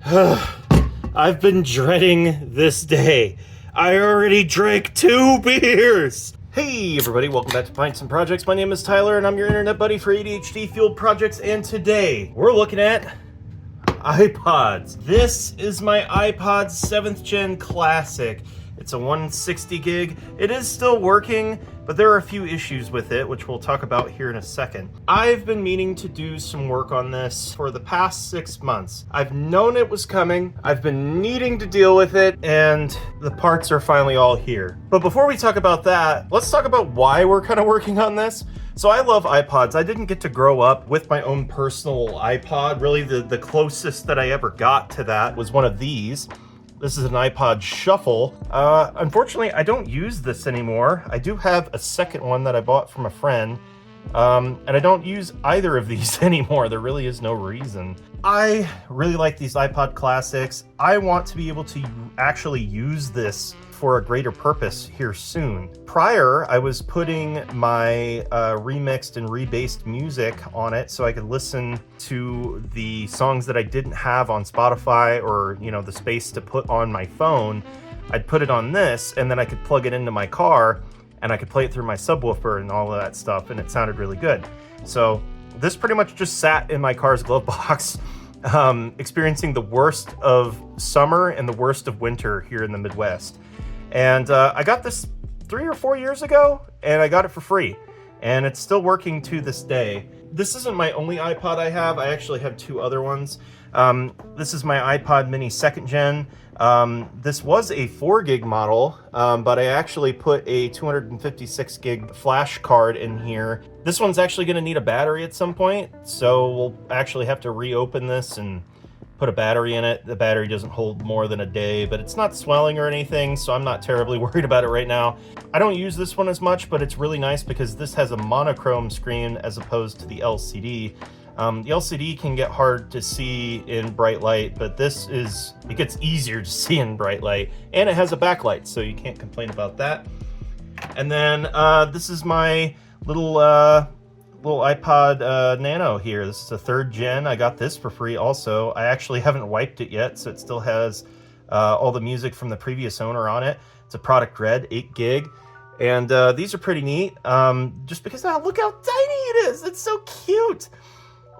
I've been dreading this day. I already drank 2 beers! Hey everybody, welcome back to Pints and Projects. My name is Tyler and I'm your internet buddy for ADHD fueled projects, and today we're looking at iPods. This is my iPod 7th gen classic. It's a 160 gig. It is still working, but there are a few issues with it, which we'll talk about here in a second. I've been meaning to do some work on this for the past 6 months. I've known it was coming. I've been needing to deal with it, and the parts are finally all here. But before we talk about that, let's talk about why we're kind of working on this. So I love iPods. I didn't get to grow up with my own personal iPod. Really, the closest that I ever got to that was one of these. This is an iPod Shuffle. Unfortunately, I don't use this anymore. I do have a second one that I bought from a friend, and I don't use either of these anymore. There really is no reason. I really like these iPod Classics. I want to be able to actually use this for a greater purpose here soon. Prior, I was putting my remixed and rebased music on it so I could listen to the songs that I didn't have on Spotify or, the space to put on my phone. I'd put it on this, and then I could plug it into my car and I could play it through my subwoofer and all of that stuff, and it sounded really good. So this pretty much just sat in my car's glove box, experiencing the worst of summer and the worst of winter here in the Midwest. And I got this 3 or 4 years ago, and I got it for free. And it's still working to this day. This isn't my only iPod I have. I actually have 2 other ones. This is my iPod Mini 2nd Gen. This was a 4 gig model, but I actually put a 256 gig flash card in here. This one's actually going to need a battery at some point, so we'll actually have to reopen this and put a battery in it. The battery doesn't hold more than a day, but it's not swelling or anything, so I'm not terribly worried about it right now. I don't use this one as much, but it's really nice because this has a monochrome screen as opposed to the LCD. The LCD can get hard to see in bright light, but it gets easier to see in bright light, and it has a backlight, so you can't complain about that. And then this is my little iPod Nano here. This is a 3rd gen. I got this for free also. I actually haven't wiped it yet, so it still has all the music from the previous owner on it. It's a product red, 8 gig. And these are pretty neat, just because, look how tiny it is. It's so cute.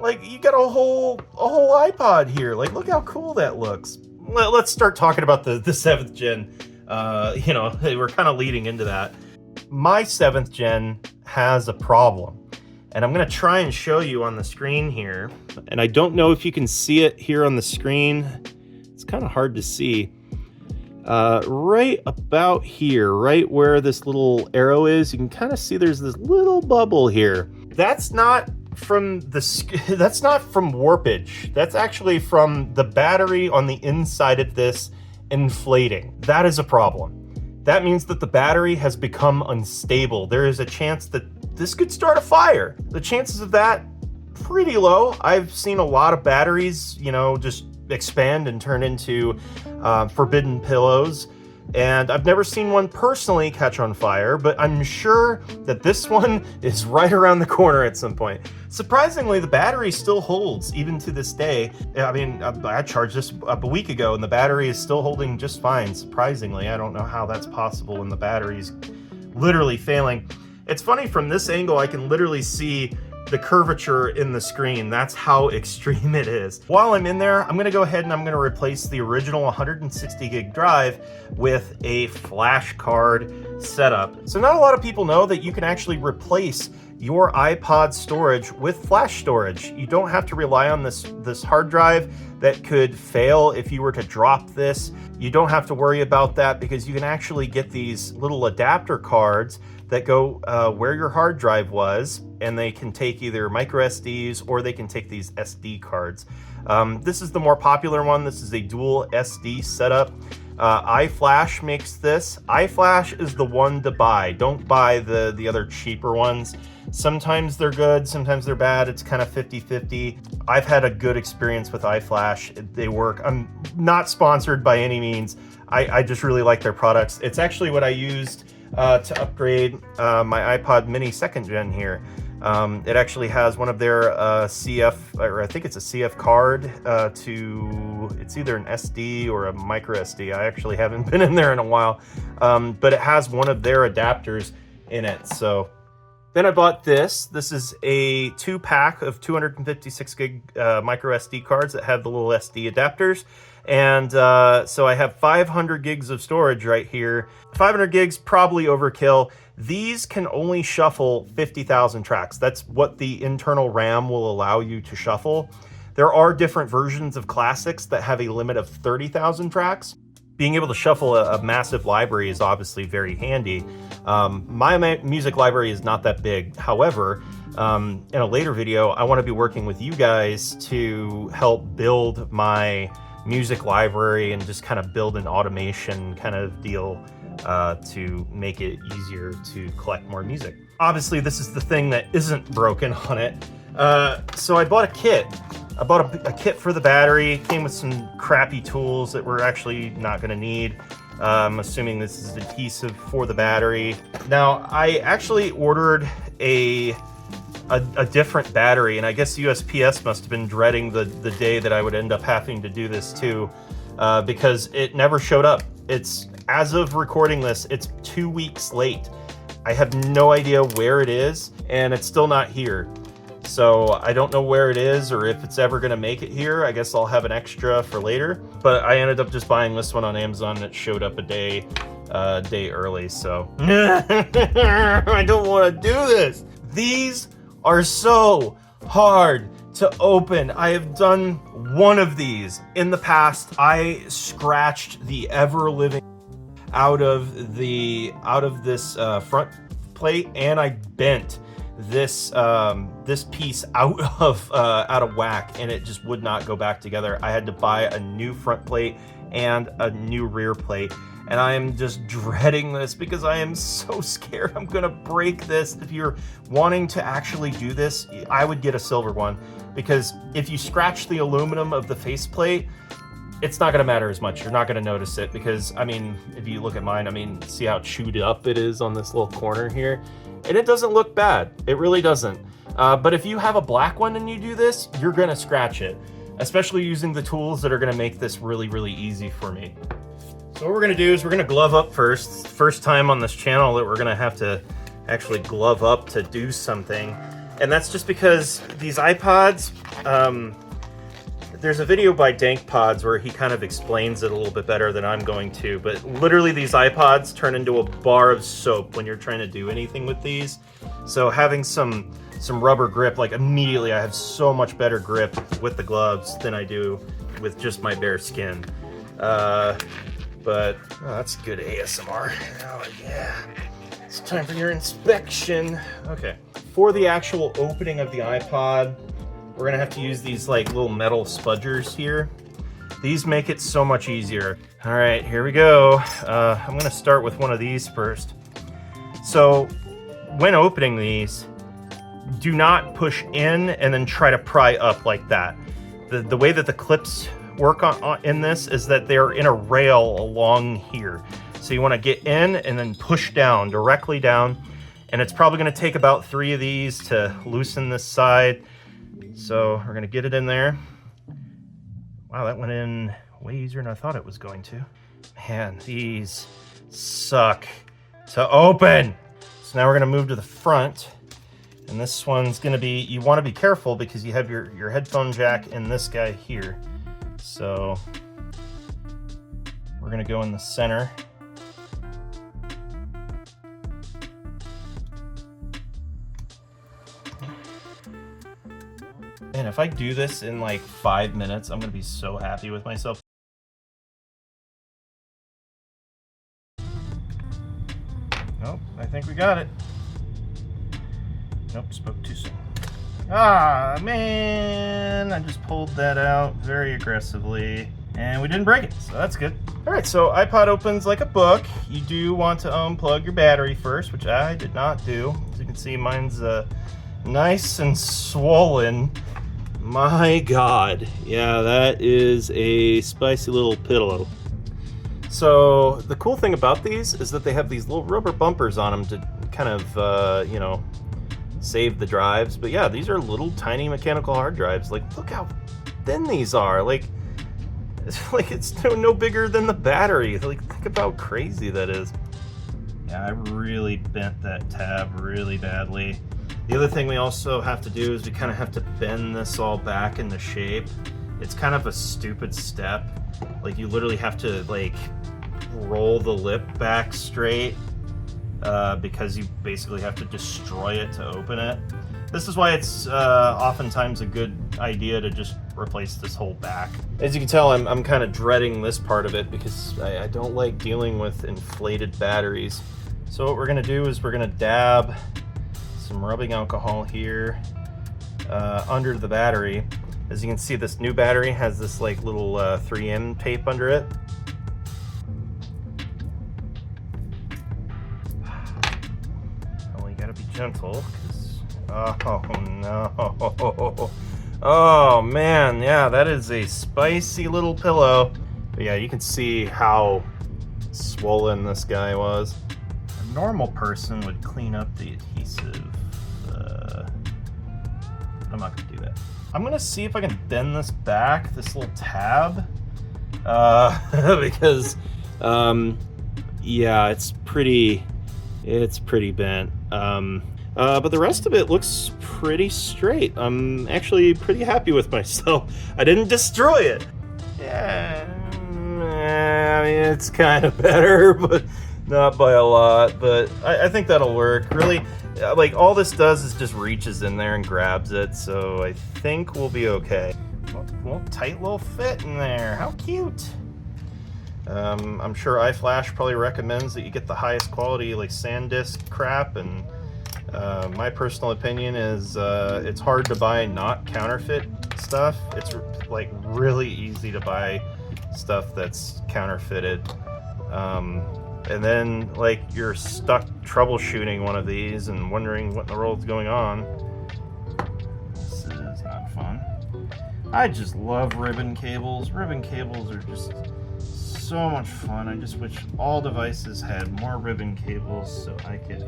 Like, you got a whole iPod here. Like, look how cool that looks. Let's start talking about the 7th gen. We're kind of leading into that. My 7th gen has a problem. And I'm going to try and show you on the screen here. And I don't know if you can see it here on the screen. It's kind of hard to see. Right about here, right where this little arrow is, you can kind of see there's this little bubble here. That's not from warpage. That's actually from the battery on the inside of this inflating. That is a problem. That means that the battery has become unstable. There is a chance that this could start a fire. The chances of that, pretty low. I've seen a lot of batteries, just expand and turn into forbidden pillows. And I've never seen one personally catch on fire, but I'm sure that this one is right around the corner at some point. Surprisingly, the battery still holds even to this day. I mean, I charged this up a week ago and the battery is still holding just fine. Surprisingly, I don't know how that's possible when the battery's literally failing. It's funny, from this angle, I can literally see the curvature in the screen. That's how extreme it is. While I'm in there, I'm gonna go ahead and I'm gonna replace the original 160 gig drive with a flash card setup. So not a lot of people know that you can actually replace your iPod storage with flash storage. You don't have to rely on this hard drive that could fail if you were to drop this. You don't have to worry about that because you can actually get these little adapter cards that go where your hard drive was, and they can take either micro SDs or they can take these SD cards. This is the more popular one. This is a dual SD setup. iFlash makes this. iFlash is the one to buy. Don't buy the other cheaper ones. Sometimes they're good, sometimes they're bad. It's kind of 50-50. I've had a good experience with iFlash. They work. I'm not sponsored by any means. I just really like their products. It's actually what I used to upgrade my iPod Mini 2nd Gen here. It actually has one of their CF, or I think it's a CF card it's either an SD or a micro SD. I actually haven't been in there in a while, but it has one of their adapters in it. So then I bought this. This is a 2-pack of 256 gig micro SD cards that have the little SD adapters. And so I have 500 gigs of storage right here. 500 gigs, probably overkill. These can only shuffle 50,000 tracks. That's what the internal RAM will allow you to shuffle. There are different versions of classics that have a limit of 30,000 tracks. Being able to shuffle a massive library is obviously very handy. My music library is not that big. However, in a later video, I want to be working with you guys to help build my music library and just kind of build an automation kind of deal to make it easier to collect more music. Obviously, this is the thing that isn't broken on it. So I bought a kit. I bought a kit for the battery. It came with some crappy tools that we're actually not going to need. I'm assuming this is adhesive for the battery. Now, I actually ordered a different battery, and I guess USPS must have been dreading the day that I would end up having to do this too, because it never showed up. It's, as of recording this, it's 2 weeks late. I have no idea where it is, and it's still not here. So I don't know where it is or if it's ever gonna make it here. I guess I'll have an extra for later. But I ended up just buying this one on Amazon, and it showed up a day early, so. I don't wanna do this. These are so hard to open. I have done one of these in the past. I scratched the ever-living out of this front plate, and I bent this piece out of whack, and it just would not go back together. I had to buy a new front plate and a new rear plate, and I am just dreading this because I am so scared I'm gonna break this. If you're wanting to actually do this, I would get a silver one, because if you scratch the aluminum of the faceplate, it's not gonna matter as much. You're not gonna notice it, because, I mean, if you look at mine, I mean, see how chewed up it is on this little corner here? And it doesn't look bad. It really doesn't. But if you have a black one and you do this, you're gonna scratch it, especially using the tools that are gonna make this really, really easy for me. So what we're gonna do is we're gonna glove up first. First time on this channel that we're gonna have to actually glove up to do something. And that's just because these iPods, there's a video by DankPods where he kind of explains it a little bit better than I'm going to, but literally these iPods turn into a bar of soap when you're trying to do anything with these. So having some rubber grip, like immediately I have so much better grip with the gloves than I do with just my bare skin. But that's good ASMR. Oh yeah. It's time for your inspection. Okay. For the actual opening of the iPod, we're gonna have to use these like little metal spudgers here. These make it so much easier. All right, here we go. I'm gonna start with one of these first. So when opening these, do not push in and then try to pry up like that. The way that the clips work in this is that they're in a rail along here. So you wanna get in and then push down, directly down. And it's probably gonna take about 3 of these to loosen this side. So we're gonna get it in there. Wow, that went in way easier than I thought it was going to. Man, these suck to open. So now we're gonna move to the front. And this one's gonna be, you wanna be careful because you have your headphone jack in this guy here. So we're gonna go in the center. And if I do this in like 5 minutes, I'm gonna be so happy with myself. Nope, I think we got it. Nope, spoke too soon. Ah, man, I just pulled that out very aggressively and we didn't break it, so that's good. All right, so iPod opens like a book. You do want to unplug your battery first, which I did not do. As you can see, mine's nice and swollen. My God, yeah, that is a spicy little pillow. So the cool thing about these is that they have these little rubber bumpers on them to kind of, you know, save the drives. But yeah, these are little tiny mechanical hard drives. Like, look how thin these are. Like it's no bigger than the battery. Like, think about how crazy that is. Yeah, I really bent that tab really badly. The other thing we also have to do is we kind of have to bend this all back into shape. It's kind of a stupid step. Like, you literally have to like roll the lip back straight because you basically have to destroy it to open it. This is why it's oftentimes a good idea to just replace this whole back. As you can tell, I'm kind of dreading this part of it because I don't like dealing with inflated batteries. So what we're gonna do is we're gonna dab some rubbing alcohol here under the battery. As you can see, this new battery has this like little 3M tape under it. Oh, you gotta be gentle. Oh no. Oh man, yeah, that is a spicy little pillow. But yeah, you can see how swollen this guy was. A normal person would clean up the adhesive. I'm not gonna do that. I'm gonna see if I can bend this back, this little tab, because yeah, it's pretty bent. But the rest of it looks pretty straight. I'm actually pretty happy with myself. I didn't destroy it. Yeah, I mean, it's kind of better, but not by a lot. But I think that'll work. Really, like, all this does is just reaches in there and grabs it, so I think we'll be okay. Well, tight little fit in there. How cute. I'm sure iFlash probably recommends that you get the highest quality, like, SanDisk crap, and my personal opinion is it's hard to buy not counterfeit stuff. It's like really easy to buy stuff that's counterfeited. And then like you're stuck troubleshooting one of these and wondering what in the world's going on. This is not fun. I just love ribbon cables. Ribbon cables are just so much fun. I just wish all devices had more ribbon cables so I could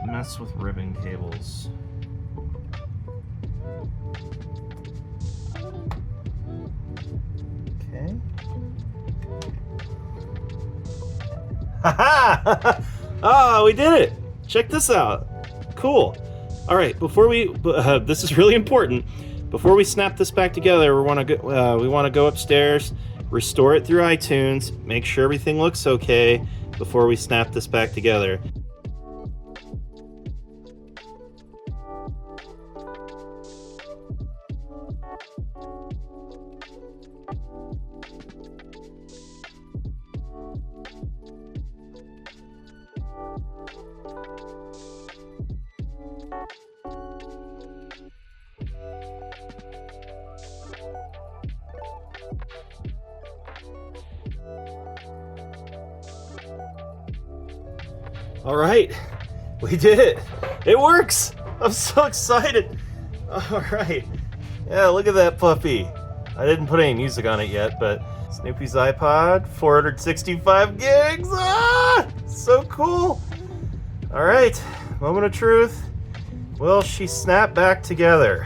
mess with ribbon cables. Okay. Haha! Oh, we did it! Check this out. Cool. All right, before we, this is really important. Before we snap this back together, we want to go upstairs, restore it through iTunes, make sure everything looks okay before we snap this back together. All right, we did it. It works. I'm so excited. All right. Yeah, look at that puppy. I didn't put any music on it yet, but Snoopy's iPod, 465 gigs. Ah, so cool. All right, moment of truth. Will she snap back together?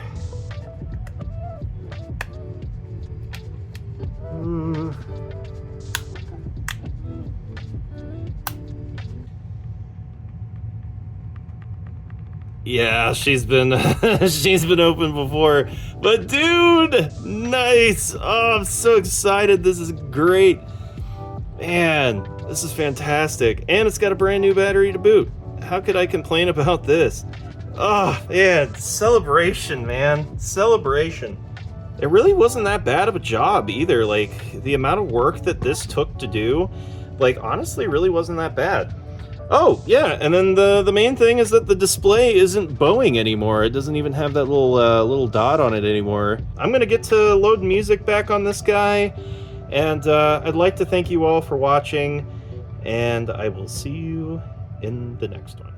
Yeah, she's been open before, but dude, nice. Oh, I'm so excited. This is great. Man, this is fantastic. And it's got a brand new battery to boot. How could I complain about this? Oh, yeah, celebration, man. Celebration. It really wasn't that bad of a job either. Like, the amount of work that this took to do, like, honestly really wasn't that bad. Oh, yeah, and then the main thing is that the display isn't bowing anymore. It doesn't even have that little dot on it anymore. I'm gonna get to load music back on this guy, and I'd like to thank you all for watching, and I will see you in the next one.